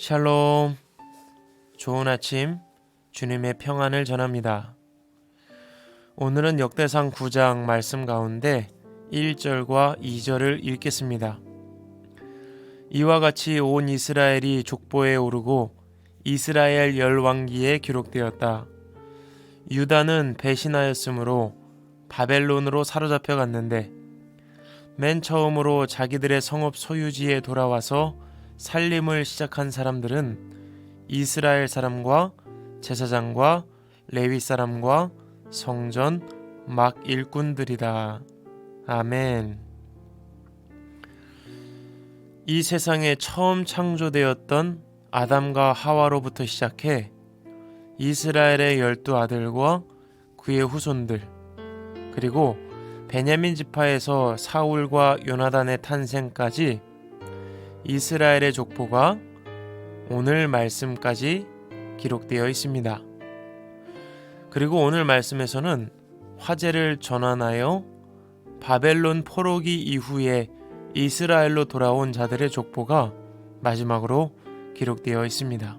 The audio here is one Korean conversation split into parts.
샬롬. 좋은 아침, 주님의 평안을 전합니다. 오늘은 역대상 9장 말씀 가운데 1절과 2절을 읽겠습니다. 이와 같이 온 이스라엘이 족보에 오르고 이스라엘 열왕기에 기록되었다. 유다는 배신하였으므로 바벨론으로 사로잡혀 갔는데 맨 처음으로 자기들의 성읍 소유지에 돌아와서 살림을 시작한 사람들은 이스라엘 사람과 제사장과 레위 사람과 성전 막 일꾼들이다. 아멘. 이 세상에 처음 창조되었던 아담과 하와로부터 시작해 이스라엘의 12아들과 그의 후손들, 그리고 베냐민 지파에서 사울과 요나단의 탄생까지 이스라엘의 족보가 오늘 말씀까지 기록되어 있습니다. 그리고 오늘 말씀에서는 화제를 전환하여 바벨론 포로기 이후에 이스라엘로 돌아온 자들의 족보가 마지막으로 기록되어 있습니다.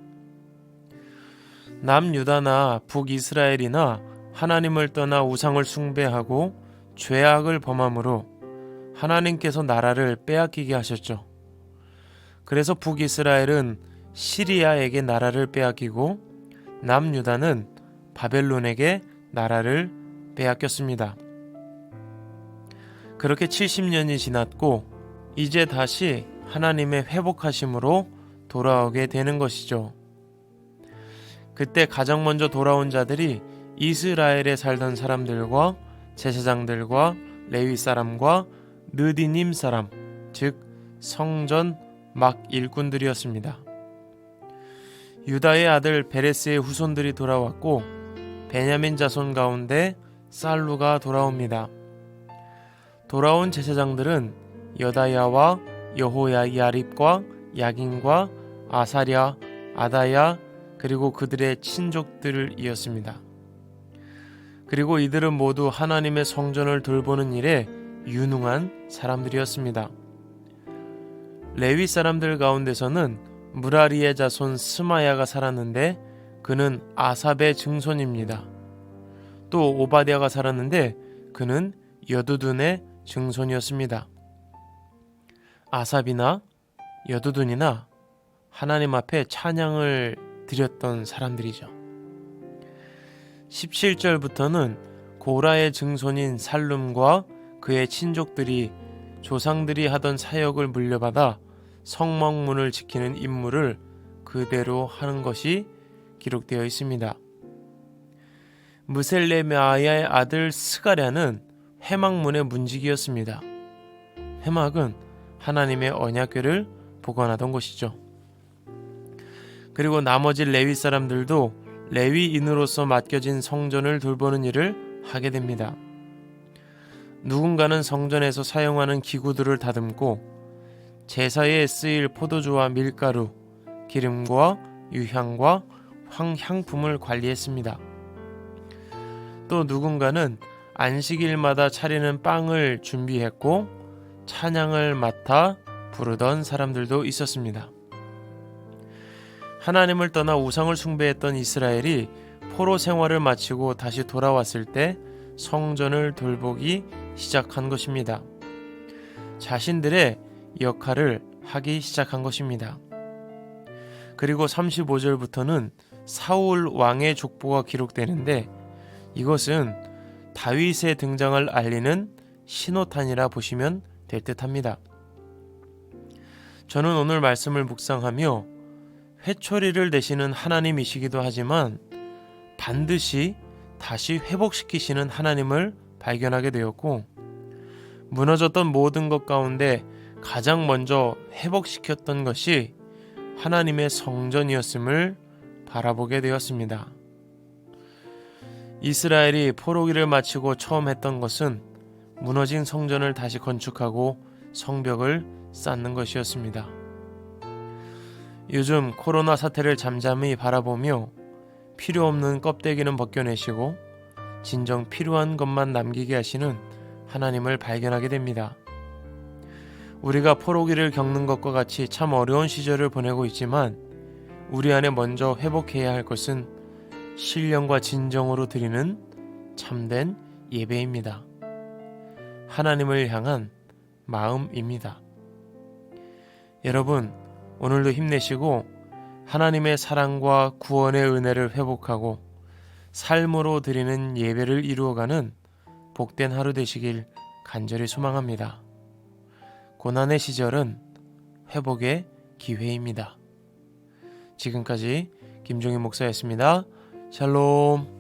남유다나 북이스라엘이나 하나님을 떠나 우상을 숭배하고 죄악을 범함으로 하나님께서 나라를 빼앗기게 하셨죠. 그래서 북이스라엘은 시리아에게 나라를 빼앗기고 남유다는 바벨론에게 나라를 빼앗겼습니다. 그렇게 70년이 지났고 이제 다시 하나님의 회복하심으로 돌아오게 되는 것이죠. 그때 가장 먼저 돌아온 자들이 이스라엘에 살던 사람들과 제사장들과 레위 사람과 느디님 사람, 즉 성전 막 일꾼들이었습니다. 유다의 아들 베레스의 후손들이 돌아왔고 베냐민 자손 가운데 살루가 돌아옵니다. 돌아온 제사장들은 여다야와 여호야리입과 야긴과 아사랴, 아다야, 그리고 그들의 친족들이었습니다. 그리고 이들은 모두 하나님의 성전을 돌보는 일에 유능한 사람들이었습니다. 레위 사람들 가운데서는 무라리의 자손 스마야가 살았는데 그는 아삽의 증손입니다. 또 오바댜가 살았는데 그는 여두둔의 증손이었습니다. 아삽이나 여두둔이나 하나님 앞에 찬양을 드렸던 사람들이죠. 17절부터는 고라의 증손인 살룸과 그의 친족들이 조상들이 하던 사역을 물려받아 성막문을 지키는 임무를 그대로 하는 것이 기록되어 있습니다. 무셀레메아의 아들 스가랴는 회막문의 문지기였습니다. 회막은 하나님의 언약궤를 보관하던 곳이죠. 그리고 나머지 레위 사람들도 레위인으로서 맡겨진 성전을 돌보는 일을 하게 됩니다. 누군가는 성전에서 사용하는 기구들을 다듬고 제사에 쓰일 포도주와 밀가루, 기름과 유향과 향품을 관리했습니다. 또 누군가는 안식일마다 차리는 빵을 준비했고 찬양을 맡아 부르던 사람들도 있었습니다. 하나님을 떠나 우상을 숭배했던 이스라엘이 포로 생활을 마치고 다시 돌아왔을 때 성전을 돌보기 시작한 것입니다. 자신들의 역할을 하기 시작한 것입니다. 그리고 35절부터는 사울 왕의 족보가 기록되는데 이것은 다윗의 등장을 알리는 신호탄이라 보시면 될 듯합니다. 저는 오늘 말씀을 묵상하며 회초리를 내시는 하나님이시기도 하지만 반드시 다시 회복시키시는 하나님을 발견하게 되었고 무너졌던 모든 것 가운데 가장 먼저 회복시켰던 것이 하나님의 성전이었음을 바라보게 되었습니다. 이스라엘이 포로기를 마치고 처음 했던 것은 무너진 성전을 다시 건축하고 성벽을 쌓는 것이었습니다. 요즘 코로나 사태를 잠잠히 바라보며 필요 없는 껍데기는 벗겨내시고 진정 필요한 것만 남기게 하시는 하나님을 발견하게 됩니다. 우리가 포로기를 겪는 것과 같이 참 어려운 시절을 보내고 있지만 우리 안에 먼저 회복해야 할 것은 신령과 진정으로 드리는 참된 예배입니다. 하나님을 향한 마음입니다. 여러분, 오늘도 힘내시고 하나님의 사랑과 구원의 은혜를 회복하고 삶으로 드리는 예배를 이루어가는 복된 하루 되시길 간절히 소망합니다. 고난의 시절은 회복의 기회입니다. 지금까지 김종인 목사였습니다. 샬롬.